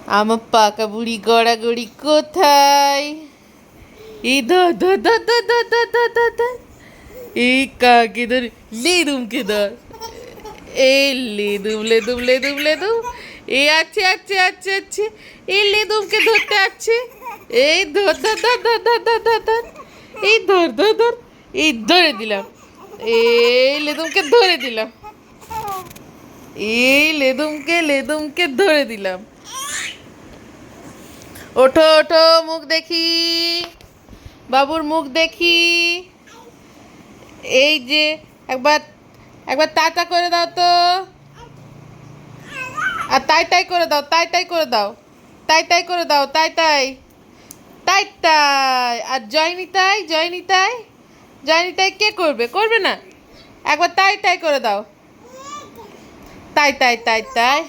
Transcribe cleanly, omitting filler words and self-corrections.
আমার পাকা বুড়ি গড়াগড়ি কোথায়? এই ধর ধর ধর ধর ধর ধর ধর ধর ধর। এই কাকে ধর, লেদুমকে ধর। এই লেদুম লেদুম লেদুম লেদুম। এই আছে আছে আছে আছে। এই লেদুমকে ধরতে আছে। এই ধর ধর ধর ধর ধর ধর ধর ধর। এই ধর ধর ধর। এই ধরে দিলাম। এই লেদুমকে ধরে দিলাম। এই লেদুমকে লেদুমকে ধরে দিলাম। ওঠো ওঠো, মুখ দেখি, বাবুর মুখ দেখি। এই যে, একবার একবার টাটা করে দাও তো। আর তাই তাই করে দাও, তাই তাই করে দাও, তাই তাই করে দাও, তাই তাই, তাই তাই। আর জয়নি তাই, জয়নি তাই, জয়নি তাই কে করবে? করবে না। একবার তাই তাই করে দাও, তাই তাই তাই তাই।